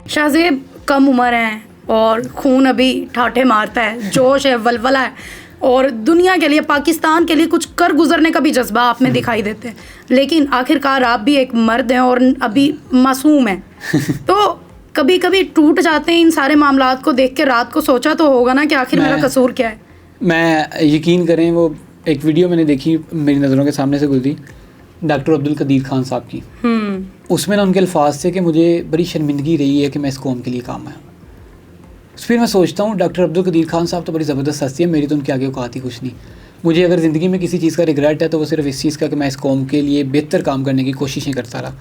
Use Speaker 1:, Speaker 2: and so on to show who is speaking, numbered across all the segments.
Speaker 1: شاہزیب کم عمر ہیں اور خون ابھی ٹھاٹھے مارتا ہے، جوش ہے، ولولہ ہے، اور دنیا کے لیے، پاکستان کے لیے کچھ کر گزرنے کا بھی جذبہ آپ میں دکھائی دیتے ہیں، لیکن آخر کار آپ بھی ایک مرد ہیں اور ابھی معصوم ہیں، تو کبھی کبھی ٹوٹ جاتے ہیں ان سارے معاملات کو دیکھ کے. رات کو سوچا تو ہوگا نا کہ آخر میرا قصور کیا ہے؟
Speaker 2: میں یقین کریں، وہ ایک ویڈیو میں نے دیکھی، میری نظروں کے سامنے سے گزری، ڈاکٹر عبدالقدیر خان صاحب کی. اس میں نا ان کے الفاظ تھے کہ مجھے بڑی شرمندگی رہی ہے کہ میں اس قوم کے لیے کام آیا ہوں. پھر میں سوچتا ہوں ڈاکٹر عبدالقدیر خان صاحب تو بڑی زبردست ہستی ہے، میری تو ان کے آگے اوقات ہی کچھ نہیں. مجھے اگر زندگی میں کسی چیز کا ریگریٹ ہے تو وہ صرف اس چیز کا کہ میں اس قوم کے لیے بہتر کام کرنے کی کوششیں کرتا رہا.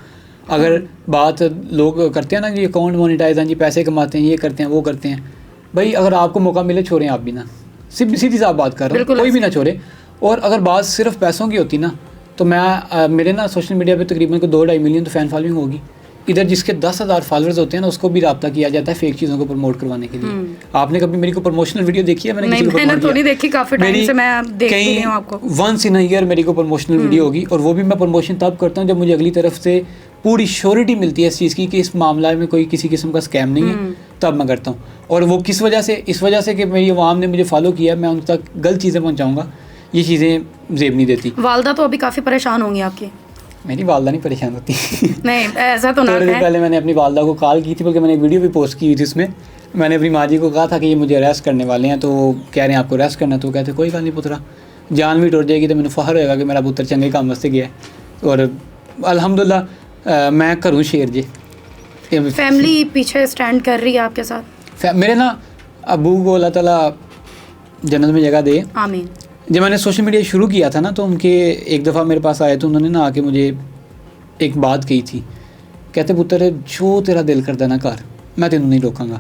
Speaker 2: اگر بات لوگ کرتے ہیں نا کہ اکاؤنٹ مونیٹائز ہیں جی، پیسے کماتے ہیں، یہ کرتے ہیں وہ کرتے ہیں، بھائی اگر آپ کو موقع ملے چھوڑیں آپ بھی نا، سیدھی سی آپ بات کر رہا ہوں، کوئی بھی نہ چھوڑے. اور اگر بات صرف پیسوں کی ہوتی نا تو میں میرے نا سوشل میڈیا پہ تقریباً 2-2.5 ملین تو فین فالوئنگ ہوگی. ادھر جس کے 10,000 فالوورز ہوتے ہیں نا اس کو بھی رابطہ کیا جاتا ہے فیک چیزوں کو پروموٹ کروانے کے لیے. آپ نے کبھی میری کو پروموشنل ویڈیو دیکھی ہے؟ میں نے
Speaker 1: تو نہیں دیکھی، کافی ٹائم سے میں دیکھ رہی ہوں آپ کو.
Speaker 2: ونس ان ایئر میری کو پروموشنل ویڈیو ہوگی، اور وہ بھی میں پروموشن تب کرتا ہوں جب مجھے اگلی طرف سے پوری شیورٹی ملتی ہے اس چیز کی کہ اس معاملہ میں کوئی کسی قسم کا اسکیم نہیں ہے، تب میں کرتا ہوں. اور وہ کس وجہ سے؟ اس وجہ سے کہ میری عوام نے مجھے فالو کیا، میں ان تک غلط چیزیں پہنچاؤں گا، یہ چیزیں زیب نہیں دیتی.
Speaker 1: والدہ تو ابھی کافی پریشان ہوں گی آپ کی؟
Speaker 2: میری والدہ نہیں پریشان ہوتی.
Speaker 1: نہیں ایسا تو
Speaker 2: تھوڑے دن پہلے میں نے اپنی والدہ کو کال کی تھی، بلکہ میں نے ایک ویڈیو بھی پوسٹ کی ہوئی تھی، اس میں میں نے اپنی ماں جی کو کہا تھا کہ یہ مجھے اریسٹ کرنے والے ہیں، تو وہ کہہ رہے ہیں آپ کو اریسٹ کرنا، تو وہ کہتے کوئی گل نہیں پترا، جان بھی ٹوٹ جائے گی تو مجھے فخر ہوئے گا کہ میرا پتر چنگے کام واسطے گیا ہے. اور الحمدللہ میں کروں شیر جی.
Speaker 1: فیملی پیچھے اسٹینڈ کر رہی ہے آپ کے ساتھ؟
Speaker 2: میرے نا ابو کو اللہ تعالیٰ جنت میں جگہ دے،
Speaker 1: آمین.
Speaker 2: جب میں نے سوشل میڈیا شروع کیا تھا نا تو ان کے ایک دفعہ میرے پاس آئے تو انہوں نے نا آ کے مجھے ایک بات کہی تھی، کہتے پتر جو تیرا دل کردا نا کر، میں تینوں نہیں روکاں گا.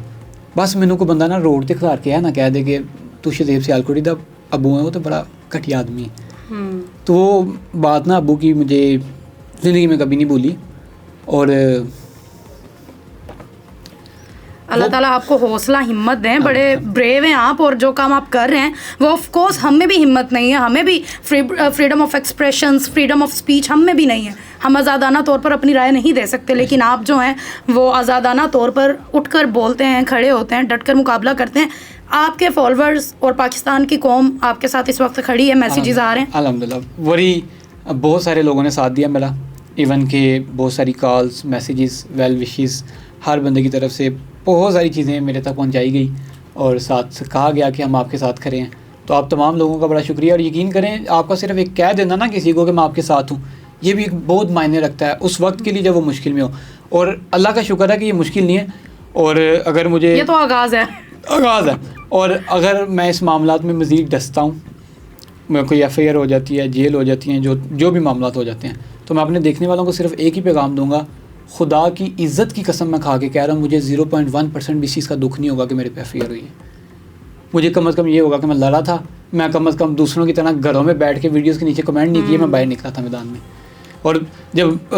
Speaker 2: بس مینوں کو بندہ نا روڈ تے کھلار کے نہ کہہ دے کہ تو شہزیب سیالکوٹی دا ابو ہے، وہ تو بڑا گھٹیا آدمی ہے. تو وہ بات نا ابو کی مجھے زندگی میں کبھی نہیں بھولی. اور
Speaker 1: اللہ تعالیٰ آپ کو حوصلہ ہمت دیں، بڑے بریو ہیں آپ، اور جو کام آپ کر رہے ہیں وہ آف کورس ہم میں بھی ہمت نہیں ہے، ہمیں بھی freedom of expressions, freedom of speech ہم میں بھی نہیں ہے، ہم آزادانہ طور پر اپنی رائے نہیں دے سکتے، لیکن آپ جو ہیں وہ آزادانہ طور پر اٹھ کر بولتے ہیں، کھڑے ہوتے ہیں، ڈٹ کر مقابلہ کرتے ہیں. آپ کے فالوورز اور پاکستان کی قوم آپ کے ساتھ اس وقت کھڑی ہے، میسیجز آ رہے ہیں
Speaker 2: الحمدللہ. وہی بہت سارے لوگوں نے ساتھ دیا میرا، ایون کہ بہت ساری کالز، میسیجز، ویل وشیز ہر بندے کی طرف سے بہت ساری چیزیں میرے تک پہنچائی گئی، اور ساتھ کہا گیا کہ ہم آپ کے ساتھ کھڑے ہیں. تو آپ تمام لوگوں کا بڑا شکریہ. اور یقین کریں آپ کا صرف ایک کہہ دینا نا کسی کو کہ میں آپ کے ساتھ ہوں، یہ بھی ایک بہت معنی رکھتا ہے اس وقت کے لیے جب وہ مشکل میں ہو. اور اللہ کا شکر ہے کہ یہ مشکل نہیں ہے. اور اگر مجھے
Speaker 1: یہ تو آغاز ہے.
Speaker 2: اور اگر میں اس معاملات میں مزید ڈستا ہوں، میں کوئی ایف آئی آر ہو جاتی ہے، جیل ہو جاتی ہیں، جو بھی معاملات ہو جاتے ہیں، تو میں اپنے دیکھنے والوں کو صرف ایک ہی پیغام دوں گا، خدا کی عزت کی قسم میں کھا کے کہہ رہا ہوں، مجھے 0.1% بھی اس چیز کا دکھ نہیں ہوگا کہ میرے پہ ایف آئی آر ہوئی ہے. مجھے کم از کم یہ ہوگا کہ میں لڑا تھا، میں کم از کم دوسروں کی طرح گھروں میں بیٹھ کے ویڈیوز کے نیچے کمنٹ نہیں کیے، میں باہر نکلا تھا میدان میں. اور جب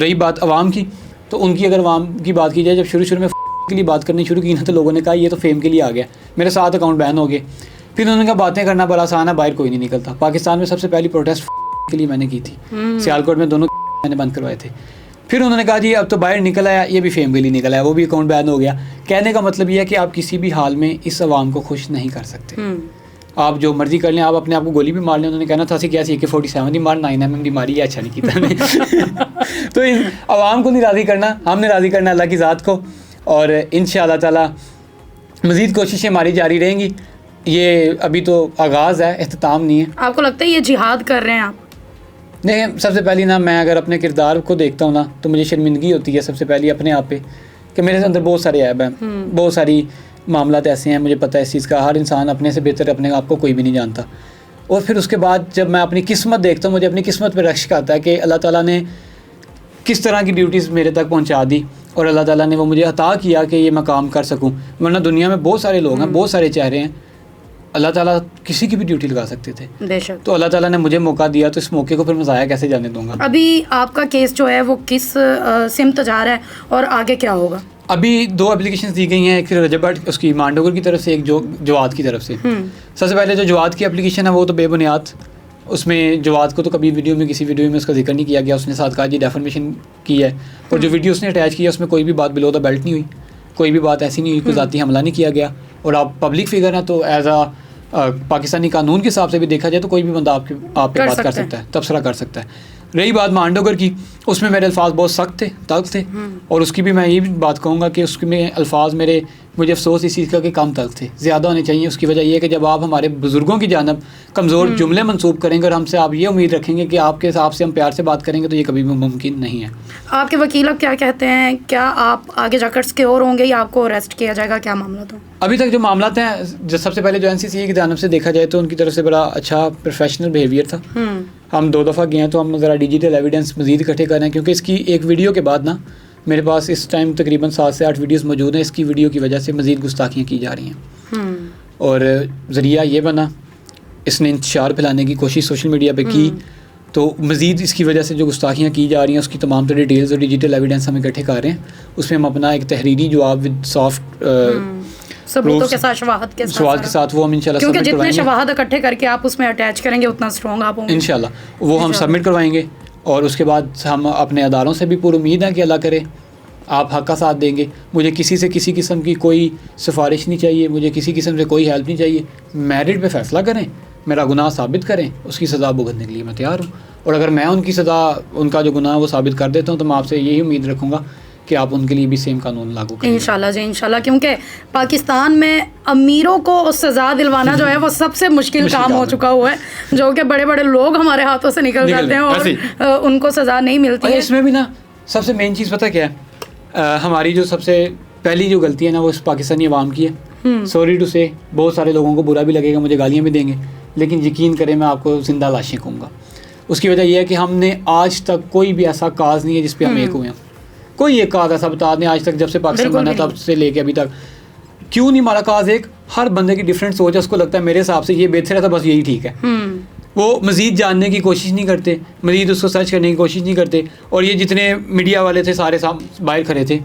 Speaker 2: رہی بات عوام کی، تو ان کی اگر عوام کی بات کی جائے، جب شروع میں کے لیے بات کرنی شروع کی نا تو لوگوں نے کہا یہ تو فیم کے لیے آ گیا، میرے 7 اکاؤنٹ بین ہو گئے. پھر انہوں نے کہا باتیں کرنا بڑا آسان ہے، باہر کوئی نہیں نکلتا. پاکستان میں سب سے پہلی پروٹیسٹ کے لیے میں نے کی تھی، سیالکوٹ میں دونوں میں نے بند کروائے تھے. پھر انہوں نے کہا جی اب تو باہر نکل آیا، یہ بھی فیم کے لیے نکل آیا، وہ بھی اکاؤنٹ بین ہو گیا. کہنے کا مطلب یہ ہے کہ آپ کسی بھی حال میں اس عوام کو خوش نہیں کر سکتے. آپ جو مرضی کر لیں، آپ اپنے آپ کو گولی بھی مار لیں. انہوں نے کہنا تھا کیا AK-47 دی مار، 9mm دی ماری، یہ اچھا نہیں کیتا. تو عوام کو نہیں راضی کرنا، ہم نے راضی کرنا اللہ کی ذات کو. اور انشاءاللہ تعالیٰ مزید کوششیں ہماری جاری رہیں گی. یہ ابھی تو آغاز ہے، اختتام نہیں ہے.
Speaker 1: آپ کو لگتا ہے یہ جہاد کر رہے ہیں آپ؟
Speaker 2: نہیں، سب سے پہلی نا میں اگر اپنے کردار کو دیکھتا ہوں نا تو مجھے شرمندگی ہوتی ہے سب سے پہلی اپنے آپ پہ کہ میرے اندر بہت سارے عیب ہیں، بہت ساری معاملات ایسے ہیں، مجھے پتہ ہے اس چیز کا. ہر انسان اپنے سے بہتر اپنے آپ کو کوئی بھی نہیں جانتا. اور پھر اس کے بعد جب میں اپنی قسمت دیکھتا ہوں، مجھے اپنی قسمت پہ رشک آتا ہے کہ اللہ تعالیٰ نے کس طرح کی بیوٹیز میرے تک پہنچا دی، اور اللہ تعالیٰ نے وہ مجھے عطا کیا کہ یہ میں کام کر سکوں. ورنہ دنیا میں بہت سارے لوگ ہیں، بہت سارے چہرے ہیں، اللہ تعالیٰ کسی کی بھی ڈیوٹی لگا سکتے تھے.
Speaker 1: بے شک.
Speaker 2: تو اللہ تعالیٰ نے مجھے موقع دیا، تو اس موقع کو پھر میں ضائع کیسے جانے دوں گا.
Speaker 1: ابھی آپ کا کیس جو ہے وہ کس سمت جا رہا ہے اور آگے کیا ہوگا؟
Speaker 2: ابھی 2 اپلیکیشنز دی گئی ہیں، ایک رجب بٹ اس کی مانڈوگر کی طرف سے، ایک جواد کی طرف سے. سب سے پہلے جو جواد کی اپلیکیشن ہے وہ تو بے بنیاد، اس میں جواد کو تو کبھی کسی ویڈیو میں اس کا ذکر نہیں کیا گیا. اس نے ساتھ کہا جی ڈیفرمیشن کی ہے، اور جو ویڈیو اس نے اٹیچ کیا اس میں کوئی بھی بات بلو دا بیلٹ نہیں ہوئی. کوئی بھی بات ایسی نہیں ہوئی, کوئی ذاتی حملہ نہیں کیا گیا, اور آپ پبلک فگر ہیں تو ایز پاکستانی قانون کے حساب سے بھی دیکھا جائے تو کوئی بھی بندہ آپ پہ بات کر سکتا ہے, تبصرہ کر سکتا ہے. رہی بات مانڈوگر کی, اس میں میرے الفاظ بہت سخت تھے, تلخ تھے, اور اس کی بھی میں یہ بھی بات کہوں گا کہ اس میں الفاظ مجھے افسوس اس چیز کا کہ کم تلخ تھے, زیادہ ہونے چاہیے. اس کی وجہ یہ ہے کہ جب آپ ہمارے بزرگوں کی جانب کمزور جملے منسوب کریں گے اور ہم سے آپ یہ امید رکھیں گے کہ آپ کے حساب سے ہم پیار سے بات کریں گے, تو یہ کبھی بھی ممکن نہیں ہے.
Speaker 1: آپ کے وکیل اب کیا کہتے ہیں, کیا آپ آگے جا کر سکیور ہوں گے یا آپ کو اریسٹ کیا جائے گا, کیا معاملات ہوں؟
Speaker 2: ابھی تک جو معاملات ہیں, جو سب سے پہلے جو NCCA کی جانب سے دیکھا جائے تو ان کی طرف سے بڑا اچھا پروفیشنل بیہیویئر تھا. ہم 2 دفعہ گئے ہیں تو ہم ذرا ڈیجیٹل ایویڈنس مزید اکٹھے کر رہے ہیں, کیونکہ اس کی ایک ویڈیو کے بعد نا میرے پاس اس ٹائم تقریباً 7 سے 8 ویڈیوز موجود ہیں. اس کی ویڈیو کی وجہ سے مزید گستاخیاں کی جا رہی ہیں, اور ذریعہ یہ بنا, اس نے انتشار پھیلانے کی کوشش سوشل میڈیا پہ کی, تو مزید اس کی وجہ سے جو گستاخیاں کی جا رہی ہیں اس کی تمام تر ڈیٹیلز اور ڈیجیٹل ایویڈنس ہم اکٹھے کر رہے ہیں. اس میں ہم اپنا ایک تحریری جواب ود سافٹ
Speaker 1: ثبوتوں کے ساتھ, شواہد کے
Speaker 2: ساتھ وہ ہم انشاءاللہ
Speaker 1: کیونکہ جتنے شواہد اکٹھے کر کے آپ اس میں اٹیچ کریں گے اتنا اسٹرانگ آپ ہوں گے
Speaker 2: انشاءاللہ, وہ ہم سبمٹ کروائیں گے. اور اس کے بعد ہم اپنے اداروں سے بھی پوری امید ہے کہ اللہ کرے آپ حق کا ساتھ دیں گے. مجھے کسی سے کسی قسم کی کوئی سفارش نہیں چاہیے, مجھے کسی قسم سے کوئی ہیلپ نہیں چاہیے. میرٹ پہ فیصلہ کریں, میرا گناہ ثابت کریں, اس کی سزا بھگتنے کے لیے میں تیار ہوں. اور اگر میں ان کی سزا, ان کا جو گناہ وہ ثابت کر دیتا ہوں, تو میں آپ سے یہی امید رکھوں گا کہ آپ ان کے لیے بھی سیم قانون لاگو کریں.
Speaker 1: انشاءاللہ جی, انشاءاللہ, کیونکہ پاکستان میں امیروں کو سزا دلوانا جو ہے وہ سب سے مشکل کام ہو چکا ہوا ہے, جو کہ بڑے بڑے لوگ ہمارے ہاتھوں سے نکل جاتے ہیں اور ان کو سزا نہیں ملتی ہے.
Speaker 2: اس میں بھی نا سب سے مین چیز پتہ کیا ہے, ہماری جو سب سے پہلی جو غلطی ہے نا وہ اس پاکستانی عوام کی ہے. سوری ٹو سے, بہت سارے لوگوں کو برا بھی لگے گا, مجھے گالیاں بھی دیں گے, لیکن یقین کریں میں آپ کو زندہ لاشیں کہوں گا. اس کی وجہ یہ ہے کہ ہم نے آج تک کوئی بھی ایسا کاز نہیں ہے جس پہ ہم ایک ہوئے ہیں. کوئی ایک کاز ایسا بتا دیں آج تک, جب سے پاکستان بنا تب سے لے کے ابھی تک, کیوں نہیں ہمارا کاز ایک؟ ہر بندے کی ڈفرینٹ سوچ ہے, اس کو لگتا ہے میرے حساب سے یہ بہتر ہے تو بس یہی ٹھیک ہے. وہ مزید جاننے کی کوشش نہیں کرتے, مزید اس کو سرچ کرنے کی کوشش نہیں کرتے. اور یہ جتنے میڈیا والے تھے سارے باہر کھڑے تھے,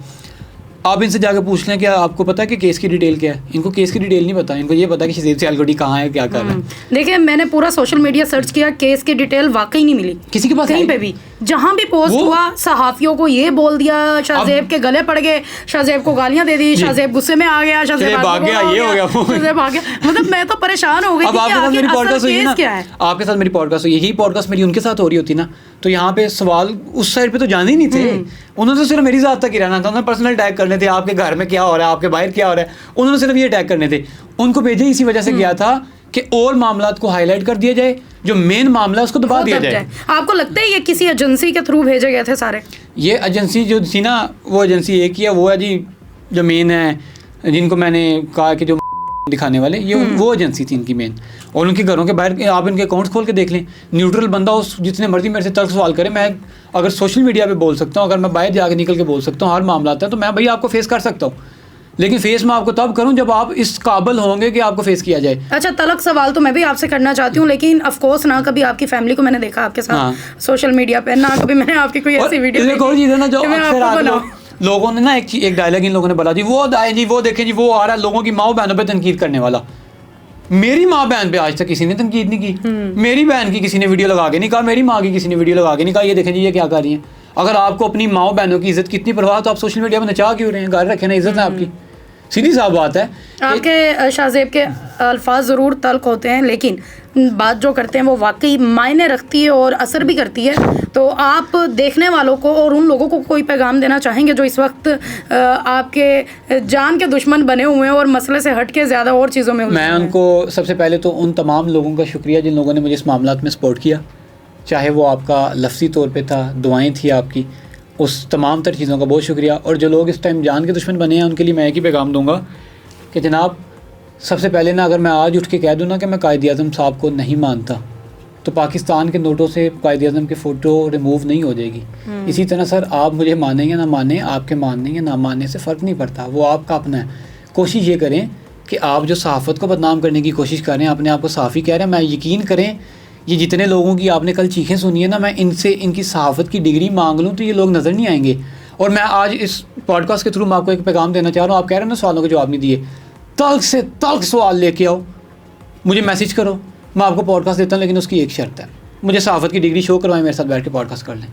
Speaker 2: آپ ان سے جا کے پوچھ لیں کہ آپ کو پتا ہے کہ کیس کی ڈیٹیل کیا ہے. ان کو کیس کی ڈیٹیل نہیں پتا, ان کو یہ پتا کہ شہزیب سیال گڈی کہاں ہے, کیا کر رہا ہے.
Speaker 1: دیکھیں میں نے پورا سوشل میڈیا سرچ کیا, کیس کی ڈیٹیل واقعی نہیں ملی
Speaker 2: کسی کے پاس,
Speaker 1: کہیں پہ بھی. جہاں بھی پوسٹ ہوا صحافیوں کو یہ بول دیا, شاہزیب کے گلے پڑ گئے, شاہزیب کو گالیاں دے دی, شاہزیب غصے میں آ گیا, شاہزیب آ گیا, یہ ہو گیا, شاہزیب آ گیا. مطلب میں تو پریشان ہو گئی
Speaker 2: اب آپ کے ساتھ میری پوڈ کاسٹ ہوئی نا,
Speaker 1: کیا ہے
Speaker 2: آپ کے ساتھ میری پوڈ کاسٹ ہوئی, یہی پوڈ کاسٹ میری ان کے ساتھ ہو رہی ہوتی نا, تو یہاں پہ سوال اس سائڈ پہ تو جانے ہی نہیں تھے. انہوں نے صرف میری ذات تک ہی رہنا تھا, انہوں نے پرسنل اٹیک کرنے تھے, آپ کے گھر میں کیا ہو رہا ہے, آپ کے باہر کیا ہو رہا ہے, انہوں نے صرف یہ اٹیک کرنے تھے. ان کو بھیجے اسی وجہ سے گیا تھا کہ اور معاملات کو ہائی لائٹ کر دیا جائے, جو مین معاملہ ہے اس کو دبا دیا جائے.
Speaker 1: آپ کو لگتا ہے یہ کسی ایجنسی کے تھرو بھیجے گئے تھے سارے؟
Speaker 2: یہ ایجنسی جو تھی نا, وہ ایجنسی ایک ہی ہے, وہ ہے جی جو مین ہے, جن کو میں نے کہا کہ جو دکھانے والے, یہ وہ ایجنسی تھی ان کی مین. اور ان کے گھروں کے باہر آپ ان کے اکاؤنٹس کھول کے دیکھ لیں. نیوٹرل بندہ اس جتنے مرضی میرے سے تلخ سوال کرے, میں اگر سوشل میڈیا پہ بول سکتا ہوں, اگر میں باہر جا کے نکل کے بول سکتا ہوں ہر معاملات ہے, تو میں بھائی آپ کو فیس کر سکتا ہوں. لیکن فیس میں آپ کو تب کروں جب آپ اس قابل ہوں گے کہ آپ کو فیس کیا جائے.
Speaker 1: اچھا, تلخ سوال تو میں بھی آپ سے کرنا چاہتی ہوں, لیکن آف کورس نہ کبھی آپ کی فیملی کو میں نے دیکھا آپ کے ساتھ سوشل میڈیا پہ, نہ کبھی میں نے آپ کی کوئی ایسی ویڈیو دیکھی.
Speaker 2: ایک اور چیز ہے نا جو اکثر لوگوں نے نا ایک ڈائلاگ ان لوگوں نے بولا, جی وہ آئے جی وہ دیکھیں جی وہ آ رہا ہے لوگوں کی ماؤں بہنوں پہ تنقید کرنے والا. میری ماں بہن پہ آج تک کسی نے تنقید نہیں کی. میری بہن کی کسی نے ویڈیو لگا کے نہیں کہا, میری ماں کی کسی نے ویڈیو لگا کے نہیں کہا یہ دیکھیں جی یہ کیا کر رہی ہیں. اگر آپ کو اپنی ماؤں بہنوں کی عزت کتنی پرواہ تو آپ سوشل میڈیا میں نچا کیوں رہے ہیں؟ گھر رکھے نا, عزت ہے آپ کی, سیدھی صاحب بات ہے.
Speaker 1: آپ کے شاہزیب کے الفاظ ضرور تلخ ہوتے ہیں, لیکن بات جو کرتے ہیں وہ واقعی معنی رکھتی ہے اور اثر بھی کرتی ہے. تو آپ دیکھنے والوں کو اور ان لوگوں کو کوئی پیغام دینا چاہیں گے جو اس وقت آپ کے جان کے دشمن بنے ہوئے ہیں اور مسئلے سے ہٹ کے زیادہ اور چیزوں میں؟
Speaker 2: میں ان کو سب سے پہلے تو ان تمام لوگوں کا شکریہ جن لوگوں نے مجھے اس معاملات میں سپورٹ کیا, چاہے وہ آپ کا لفظی طور پہ تھا, دعائیں تھی آپ کی, اس تمام تر چیزوں کا بہت شکریہ. اور جو لوگ اس ٹائم جان کے دشمن بنے ہیں ان کے لیے میں ایک ہی پیغام دوں گا کہ جناب سب سے پہلے نا, اگر میں آج اٹھ کے کہہ دوں نا کہ میں قائد اعظم صاحب کو نہیں مانتا, تو پاکستان کے نوٹوں سے قائد اعظم کی فوٹو ریموو نہیں ہو جائے گی. اسی طرح سر آپ مجھے مانیں یا نہ مانیں, آپ کے ماننے یا نہ ماننے سے فرق نہیں پڑتا, وہ آپ کا اپنا ہے. کوشش یہ کریں کہ آپ جو صحافت کو بدنام کرنے کی کوشش کر رہے ہیں, اپنے آپ کو صحافی کہہ رہے ہیں, میں یقین کریں یہ جتنے لوگوں کی آپ نے کل چیخیں سنی ہے نا, میں ان سے ان کی صحافت کی ڈگری مانگ لوں تو یہ لوگ نظر نہیں آئیں گے. اور میں آج اس پوڈ کاسٹ کے تھرو میں آپ کو ایک پیغام دینا چاہ رہا ہوں. آپ کہہ رہے ہیں نا سوالوں کے جواب نہیں دیے, تلخ سے تلخ سوال لے کے آؤ, مجھے میسج کرو, میں آپ کو پوڈ کاسٹ دیتا ہوں, لیکن اس کی ایک شرط ہے, مجھے صحافت کی ڈگری شو کروائیں, میرے ساتھ بیٹھ کے پوڈ کاسٹ کر لیں.